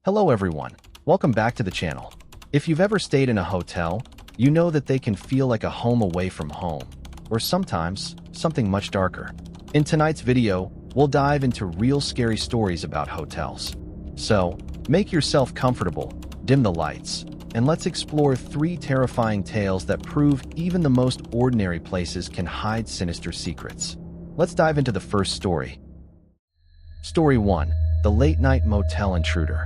Hello everyone, welcome back to the channel. If you've ever stayed in a hotel, you know that they can feel like a home away from home, or sometimes something much darker. In tonight's video, we'll dive into real scary stories about hotels. So, make yourself comfortable, dim the lights, and let's explore 3 terrifying tales that prove even the most ordinary places can hide sinister secrets. Let's dive into the first story. Story 1. The Late-Night Motel Intruder.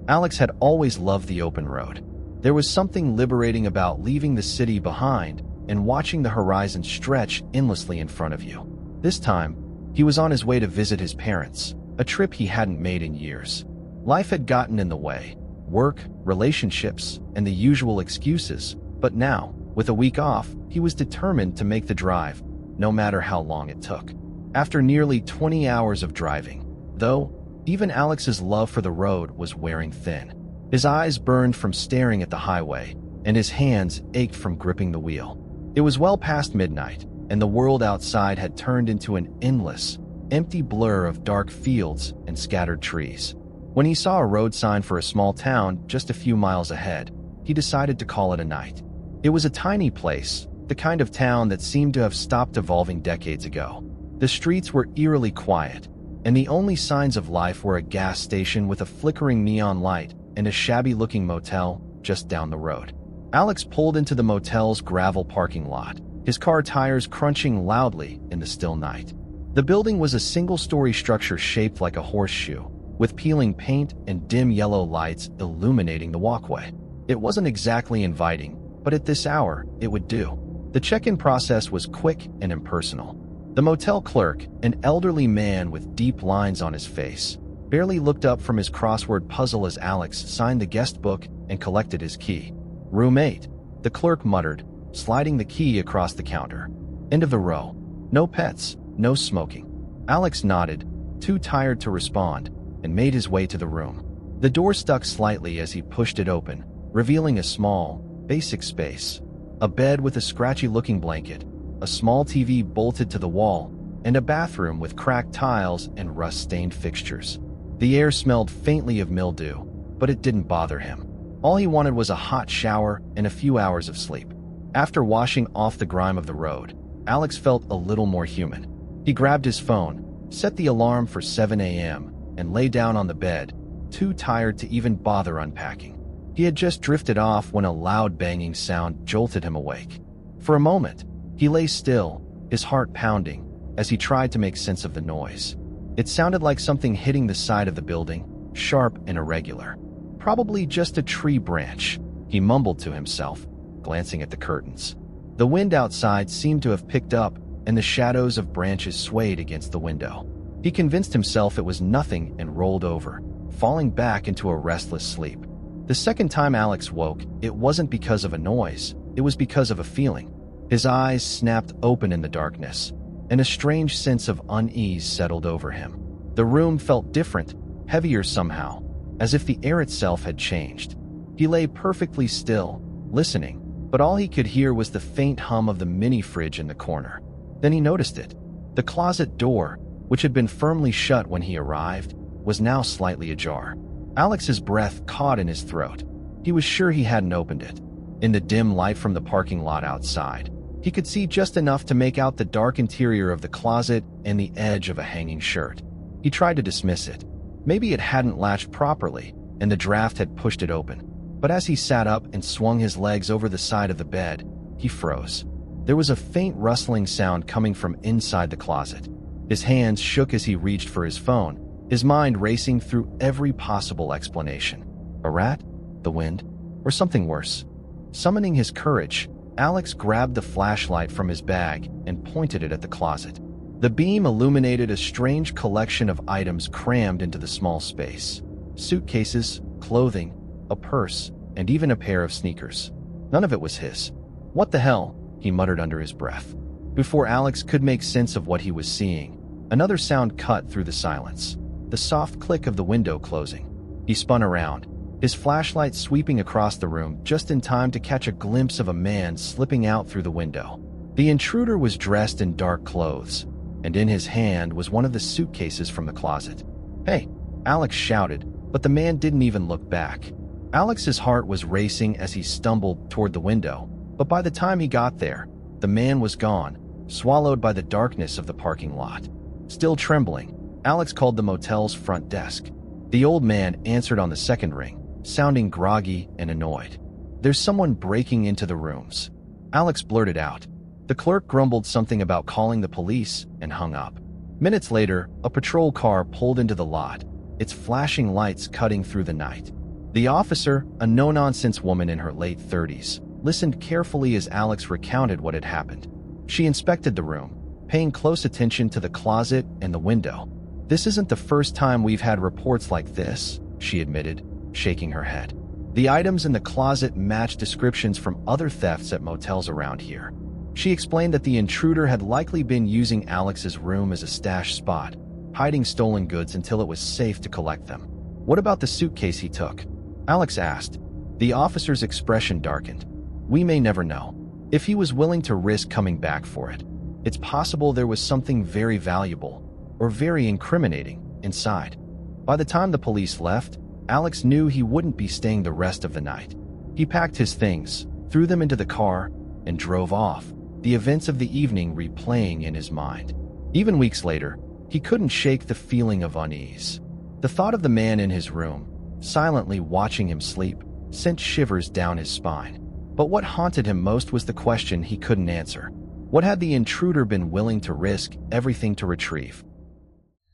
Alex had always loved the open road. There was something liberating about leaving the city behind and watching the horizon stretch endlessly in front of you. This time, he was on his way to visit his parents, a trip he hadn't made in years. Life had gotten in the way. Work, relationships, and the usual excuses. But now, with a week off, he was determined to make the drive, no matter how long it took. After nearly 20 hours of driving, though, even Alex's love for the road was wearing thin. His eyes burned from staring at the highway, and his hands ached from gripping the wheel. It was well past midnight, and the world outside had turned into an endless, empty blur of dark fields and scattered trees. When he saw a road sign for a small town just a few miles ahead, he decided to call it a night. It was a tiny place, the kind of town that seemed to have stopped evolving decades ago. The streets were eerily quiet, and the only signs of life were a gas station with a flickering neon light and a shabby-looking motel just down the road. Alex pulled into the motel's gravel parking lot, his car tires crunching loudly in the still night. The building was a single-story structure shaped like a horseshoe, with peeling paint and dim yellow lights illuminating the walkway. It wasn't exactly inviting, but at this hour, it would do. The check-in process was quick and impersonal. The motel clerk, an elderly man with deep lines on his face, barely looked up from his crossword puzzle as Alex signed the guest book and collected his key. "Room 8, the clerk muttered, sliding the key across the counter. "End of the row. No pets, no smoking." Alex nodded, too tired to respond, and made his way to the room. The door stuck slightly as he pushed it open, revealing a small, basic space. A bed with a scratchy-looking blanket, a small TV bolted to the wall, and a bathroom with cracked tiles and rust-stained fixtures. The air smelled faintly of mildew, but it didn't bother him. All he wanted was a hot shower and a few hours of sleep. After washing off the grime of the road, Alex felt a little more human. He grabbed his phone, set the alarm for 7 a.m., and lay down on the bed, too tired to even bother unpacking. He had just drifted off when a loud banging sound jolted him awake. For a moment, he lay still, his heart pounding, as he tried to make sense of the noise. It sounded like something hitting the side of the building, sharp and irregular. Probably just a tree branch, he mumbled to himself, glancing at the curtains. The wind outside seemed to have picked up, and the shadows of branches swayed against the window. He convinced himself it was nothing and rolled over, falling back into a restless sleep. The second time Alex woke, it wasn't because of a noise, it was because of a feeling. His eyes snapped open in the darkness, and a strange sense of unease settled over him. The room felt different, heavier somehow, as if the air itself had changed. He lay perfectly still, listening, but all he could hear was the faint hum of the mini-fridge in the corner. Then he noticed it. The closet door, which had been firmly shut when he arrived, was now slightly ajar. Alex's breath caught in his throat. He was sure he hadn't opened it. In the dim light from the parking lot outside, he could see just enough to make out the dark interior of the closet and the edge of a hanging shirt. He tried to dismiss it. Maybe it hadn't latched properly, and the draft had pushed it open. But as he sat up and swung his legs over the side of the bed, he froze. There was a faint rustling sound coming from inside the closet. His hands shook as he reached for his phone, his mind racing through every possible explanation. A rat? The wind? Or something worse? Summoning his courage, Alex grabbed the flashlight from his bag and pointed it at the closet. The beam illuminated a strange collection of items crammed into the small space. Suitcases, clothing, a purse, and even a pair of sneakers. None of it was his. "What the hell?" he muttered under his breath. Before Alex could make sense of what he was seeing, another sound cut through the silence. The soft click of the window closing. He spun around, his flashlight sweeping across the room just in time to catch a glimpse of a man slipping out through the window. The intruder was dressed in dark clothes, and in his hand was one of the suitcases from the closet. "Hey, Alex shouted, but the man didn't even look back. Alex's heart was racing as he stumbled toward the window, but by the time he got there, the man was gone, swallowed by the darkness of the parking lot. Still trembling, Alex called the motel's front desk. The old man answered on the second ring, sounding groggy and annoyed. "There's someone breaking into the rooms," Alex blurted out. The clerk grumbled something about calling the police and hung up. Minutes later, a patrol car pulled into the lot, its flashing lights cutting through the night. The officer, a no-nonsense woman in her late 30s, listened carefully as Alex recounted what had happened. She inspected the room, paying close attention to the closet and the window. "This isn't the first time we've had reports like this," she admitted, shaking her head. The items in the closet matched descriptions from other thefts at motels around here. She explained that the intruder had likely been using Alex's room as a stash spot, hiding stolen goods until it was safe to collect them. "What about the suitcase he took?" Alex asked. The officer's expression darkened. "We may never know. If he was willing to risk coming back for it, it's possible there was something very valuable, or very incriminating, inside." By the time the police left, Alex knew he wouldn't be staying the rest of the night. He packed his things, threw them into the car, and drove off, the events of the evening replaying in his mind. Even weeks later, he couldn't shake the feeling of unease. The thought of the man in his room, silently watching him sleep, sent shivers down his spine. But what haunted him most was the question he couldn't answer. What had the intruder been willing to risk everything to retrieve?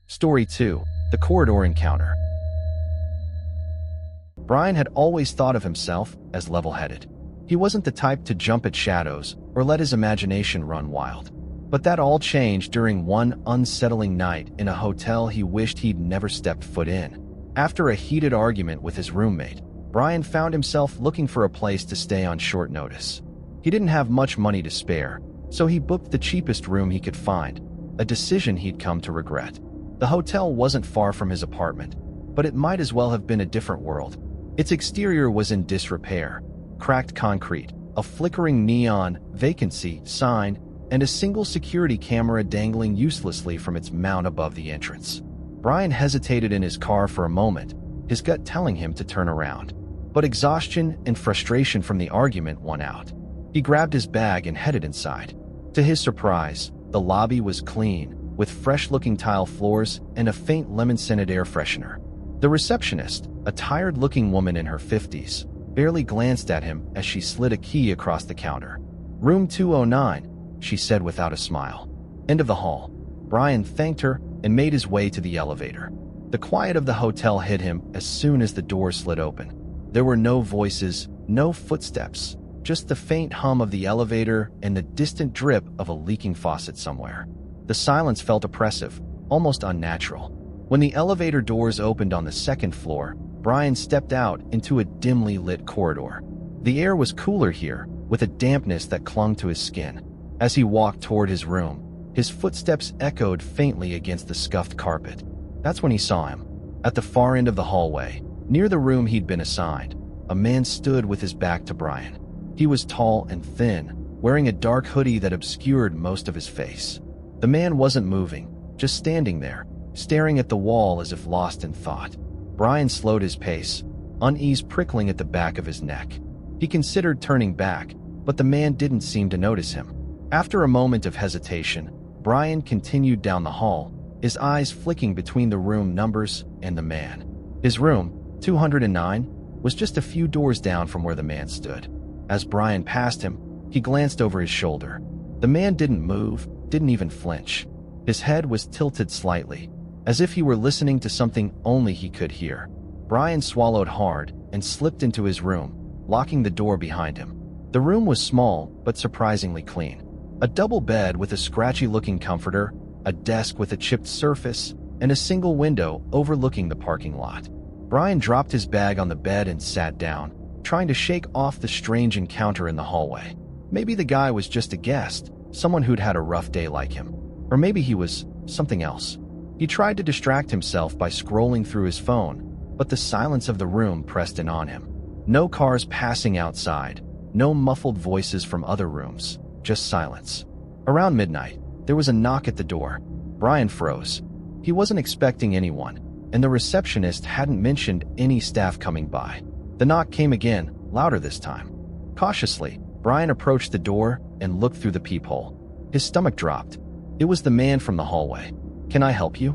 Story 2. The Corridor Encounter. Brian had always thought of himself as level-headed. He wasn't the type to jump at shadows or let his imagination run wild. But that all changed during one unsettling night in a hotel he wished he'd never stepped foot in. After a heated argument with his roommate, Brian found himself looking for a place to stay on short notice. He didn't have much money to spare, so he booked the cheapest room he could find, a decision he'd come to regret. The hotel wasn't far from his apartment, but it might as well have been a different world. Its exterior was in disrepair, cracked concrete, a flickering neon vacancy sign, and a single security camera dangling uselessly from its mount above the entrance. Brian hesitated in his car for a moment, his gut telling him to turn around. But exhaustion and frustration from the argument won out. He grabbed his bag and headed inside. To his surprise, the lobby was clean, with fresh-looking tile floors and a faint lemon-scented air freshener. The receptionist, a tired-looking woman in her 50s, barely glanced at him as she slid a key across the counter. "Room 209, she said without a smile. End of the hall. Brian thanked her and made his way to the elevator. The quiet of the hotel hit him as soon as the door slid open. There were no voices, no footsteps, just the faint hum of the elevator and the distant drip of a leaking faucet somewhere. The silence felt oppressive, almost unnatural. When the elevator doors opened on the second floor, Brian stepped out into a dimly lit corridor. The air was cooler here, with a dampness that clung to his skin. As he walked toward his room, his footsteps echoed faintly against the scuffed carpet. That's when he saw him. At the far end of the hallway, near the room he'd been assigned, a man stood with his back to Brian. He was tall and thin, wearing a dark hoodie that obscured most of his face. The man wasn't moving, just standing there, staring at the wall as if lost in thought. Brian slowed his pace, unease prickling at the back of his neck. He considered turning back, but the man didn't seem to notice him. After a moment of hesitation, Brian continued down the hall, his eyes flicking between the room numbers and the man. His room, 209, was just a few doors down from where the man stood. As Brian passed him, he glanced over his shoulder. The man didn't move, didn't even flinch. His head was tilted slightly, as if he were listening to something only he could hear. Brian swallowed hard and slipped into his room, locking the door behind him. The room was small, but surprisingly clean. A double bed with a scratchy-looking comforter, a desk with a chipped surface, and a single window overlooking the parking lot. Brian dropped his bag on the bed and sat down, trying to shake off the strange encounter in the hallway. Maybe the guy was just a guest, someone who'd had a rough day like him. Or maybe he was something else. He tried to distract himself by scrolling through his phone, but the silence of the room pressed in on him. No cars passing outside, no muffled voices from other rooms, just silence. Around midnight, there was a knock at the door. Brian froze. He wasn't expecting anyone, and the receptionist hadn't mentioned any staff coming by. The knock came again, louder this time. Cautiously, Brian approached the door and looked through the peephole. His stomach dropped. It was the man from the hallway. "Can I help you?"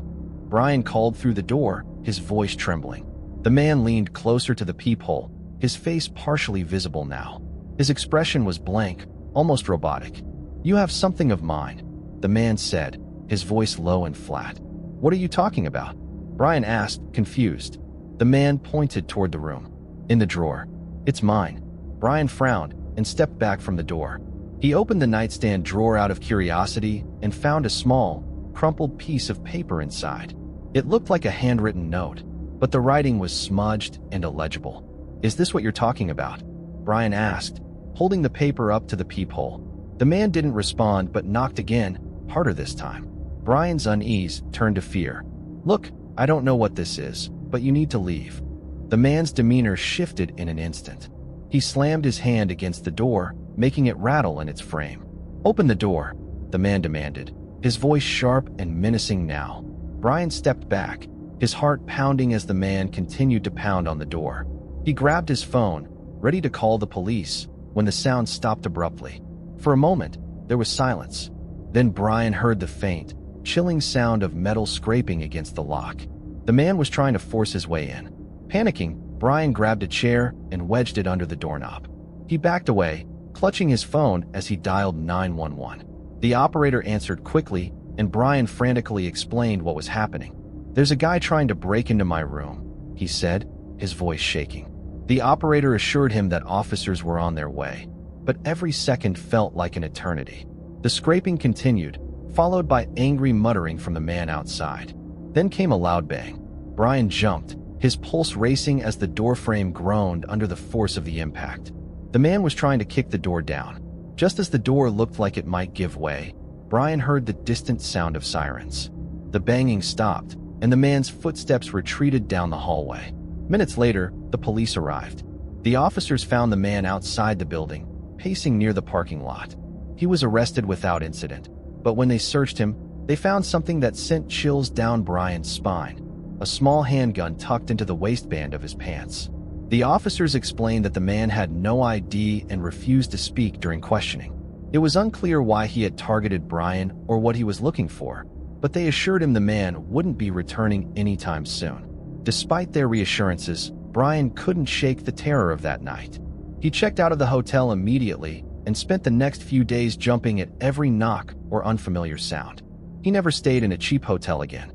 Brian called through the door, his voice trembling. The man leaned closer to the peephole, his face partially visible now. His expression was blank, almost robotic. "You have something of mine," the man said, his voice low and flat. "What are you talking about?" Brian asked, confused. The man pointed toward the room. "In the drawer." "It's mine." Brian frowned and stepped back from the door. He opened the nightstand drawer out of curiosity and found a small, crumpled piece of paper inside. It looked like a handwritten note, but the writing was smudged and illegible. "Is this what you're talking about?" Brian asked, holding the paper up to the peephole. The man didn't respond but knocked again, harder this time. Brian's unease turned to fear. "Look, I don't know what this is, but you need to leave." The man's demeanor shifted in an instant. He slammed his hand against the door, making it rattle in its frame. "Open the door," the man demanded, his voice sharp and menacing now. Brian stepped back, his heart pounding as the man continued to pound on the door. He grabbed his phone, ready to call the police, when the sound stopped abruptly. For a moment, there was silence. Then Brian heard the faint, chilling sound of metal scraping against the lock. The man was trying to force his way in. Panicking, Brian grabbed a chair and wedged it under the doorknob. He backed away, clutching his phone as he dialed 911. The operator answered quickly, and Brian frantically explained what was happening. "There's a guy trying to break into my room," he said, his voice shaking. The operator assured him that officers were on their way, but every second felt like an eternity. The scraping continued, followed by angry muttering from the man outside. Then came a loud bang. Brian jumped, his pulse racing as the doorframe groaned under the force of the impact. The man was trying to kick the door down. Just as the door looked like it might give way, Brian heard the distant sound of sirens. The banging stopped, and the man's footsteps retreated down the hallway. Minutes later, the police arrived. The officers found the man outside the building, pacing near the parking lot. He was arrested without incident, but when they searched him, they found something that sent chills down Brian's spine: a small handgun tucked into the waistband of his pants. The officers explained that the man had no ID and refused to speak during questioning. It was unclear why he had targeted Brian or what he was looking for, but they assured him the man wouldn't be returning anytime soon. Despite their reassurances, Brian couldn't shake the terror of that night. He checked out of the hotel immediately and spent the next few days jumping at every knock or unfamiliar sound. He never stayed in a cheap hotel again.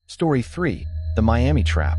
Story 3: The Miami Trap.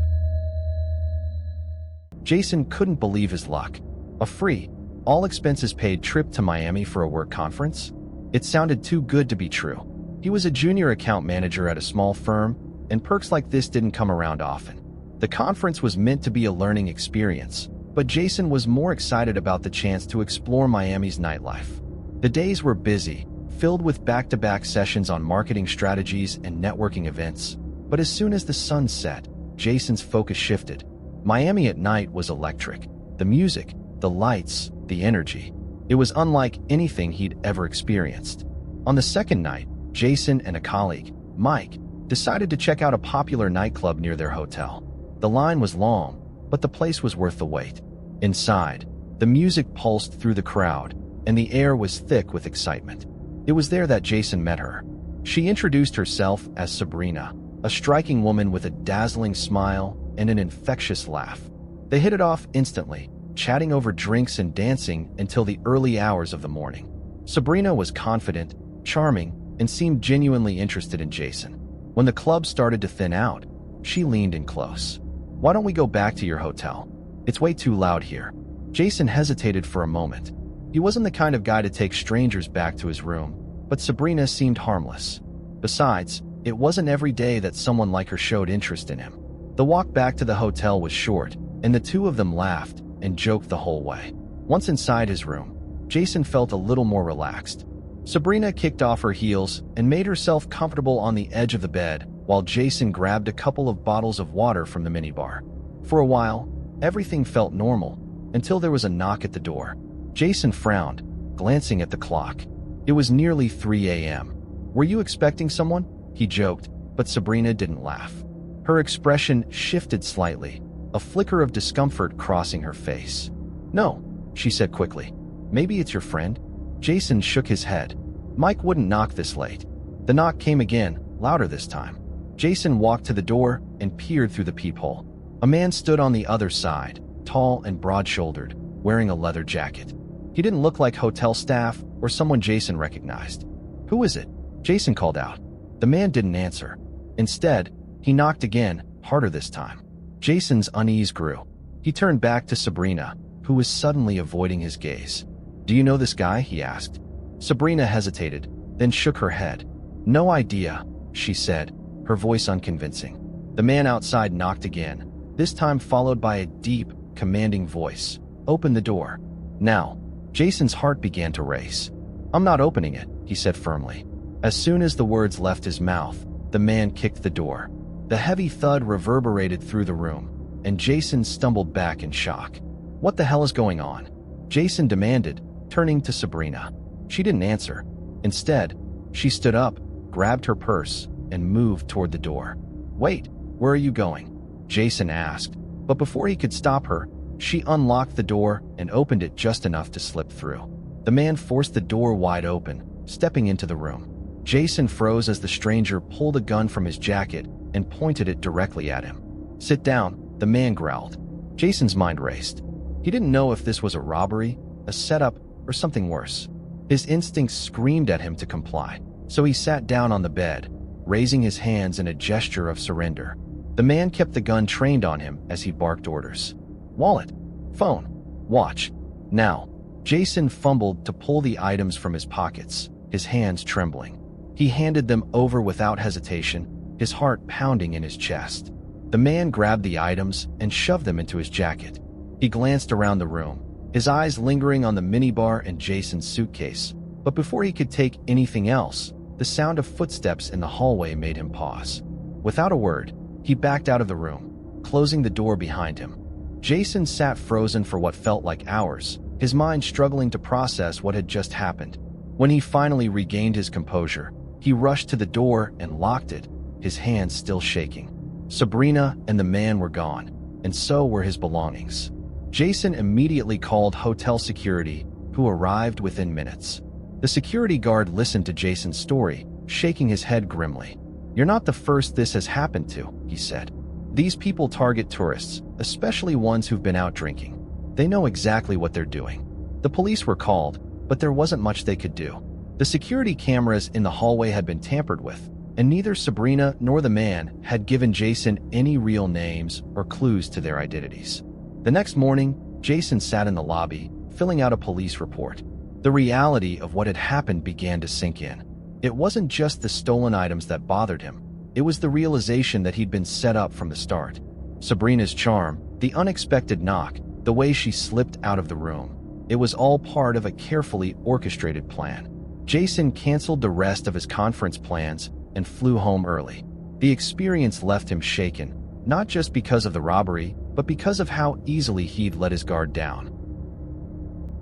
Jason couldn't believe his luck. A free, all-expenses-paid trip to Miami for a work conference? It sounded too good to be true. He was a junior account manager at a small firm, and perks like this didn't come around often. The conference was meant to be a learning experience, but Jason was more excited about the chance to explore Miami's nightlife. The days were busy, filled with back-to-back sessions on marketing strategies and networking events. But as soon as the sun set, Jason's focus shifted. Miami at night was electric. The music, the lights, the energy. It was unlike anything he'd ever experienced. On the second night, Jason and a colleague, Mike, decided to check out a popular nightclub near their hotel. The line was long, but the place was worth the wait. Inside, the music pulsed through the crowd, and the air was thick with excitement. It was there that Jason met her. She introduced herself as Sabrina, a striking woman with a dazzling smile and an infectious laugh. They hit it off instantly, chatting over drinks and dancing until the early hours of the morning. Sabrina was confident, charming, and seemed genuinely interested in Jason. When the club started to thin out, she leaned in close. "Why don't we go back to your hotel? It's way too loud here." Jason hesitated for a moment. He wasn't the kind of guy to take strangers back to his room, but Sabrina seemed harmless. Besides, it wasn't every day that someone like her showed interest in him. The walk back to the hotel was short, and the two of them laughed and joked the whole way. Once inside his room, Jason felt a little more relaxed. Sabrina kicked off her heels and made herself comfortable on the edge of the bed, while Jason grabbed a couple of bottles of water from the minibar. For a while, everything felt normal, until there was a knock at the door. Jason frowned, glancing at the clock. It was nearly 3 a.m. "Were you expecting someone?" he joked, but Sabrina didn't laugh. Her expression shifted slightly, a flicker of discomfort crossing her face. "No," she said quickly. "Maybe it's your friend?" Jason shook his head. Mike wouldn't knock this late. The knock came again, louder this time. Jason walked to the door and peered through the peephole. A man stood on the other side, tall and broad-shouldered, wearing a leather jacket. He didn't look like hotel staff or someone Jason recognized. "Who is it?" Jason called out. The man didn't answer. Instead, he knocked again, harder this time. Jason's unease grew. He turned back to Sabrina, who was suddenly avoiding his gaze. "Do you know this guy?" he asked. Sabrina hesitated, then shook her head. "No idea," she said, her voice unconvincing. The man outside knocked again, this time followed by a deep, commanding voice. "Open the door." Now, Jason's heart began to race. "I'm not opening it," he said firmly. As soon as the words left his mouth, the man kicked the door. The heavy thud reverberated through the room, and Jason stumbled back in shock. "What the hell is going on?" Jason demanded, turning to Sabrina. She didn't answer. Instead, she stood up, grabbed her purse, and moved toward the door. "Wait, where are you going?" Jason asked, but before he could stop her, she unlocked the door and opened it just enough to slip through. The man forced the door wide open, stepping into the room. Jason froze as the stranger pulled a gun from his jacket and pointed it directly at him. "Sit down," the man growled. Jason's mind raced. He didn't know if this was a robbery, a setup, or something worse. His instincts screamed at him to comply, so he sat down on the bed, raising his hands in a gesture of surrender. The man kept the gun trained on him as he barked orders. "Wallet, phone, watch, now." Jason fumbled to pull the items from his pockets, his hands trembling. He handed them over without hesitation, his heart pounding in his chest. The man grabbed the items and shoved them into his jacket. He glanced around the room, his eyes lingering on the minibar and Jason's suitcase. But before he could take anything else, the sound of footsteps in the hallway made him pause. Without a word, he backed out of the room, closing the door behind him. Jason sat frozen for what felt like hours, his mind struggling to process what had just happened. When he finally regained his composure, he rushed to the door and locked it, his hands still shaking. Sabrina and the man were gone, and so were his belongings. Jason immediately called hotel security, who arrived within minutes. The security guard listened to Jason's story, shaking his head grimly. "You're not the first this has happened to," he said. "These people target tourists, especially ones who've been out drinking. They know exactly what they're doing." The police were called, but there wasn't much they could do. The security cameras in the hallway had been tampered with, and neither Sabrina nor the man had given Jason any real names or clues to their identities. The next morning, Jason sat in the lobby, filling out a police report. The reality of what had happened began to sink in. It wasn't just the stolen items that bothered him. It was the realization that he'd been set up from the start. Sabrina's charm, the unexpected knock, the way she slipped out of the room. It was all part of a carefully orchestrated plan. Jason canceled the rest of his conference plans and flew home early. The experience left him shaken, not just because of the robbery, but because of how easily he'd let his guard down.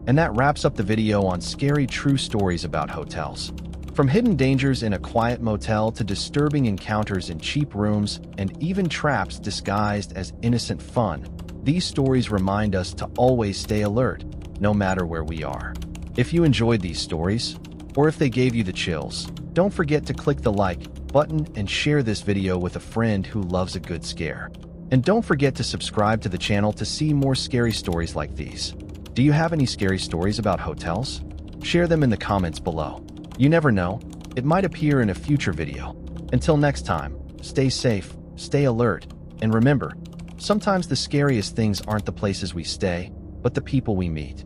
And that wraps up the video on scary true stories about hotels. From hidden dangers in a quiet motel to disturbing encounters in cheap rooms and even traps disguised as innocent fun, these stories remind us to always stay alert, no matter where we are. If you enjoyed these stories, or if they gave you the chills, don't forget to click the like button and share this video with a friend who loves a good scare. And don't forget to subscribe to the channel to see more scary stories like these. Do you have any scary stories about hotels? Share them in the comments below. You never know, it might appear in a future video. Until next time, stay safe, stay alert, and remember, sometimes the scariest things aren't the places we stay, but the people we meet.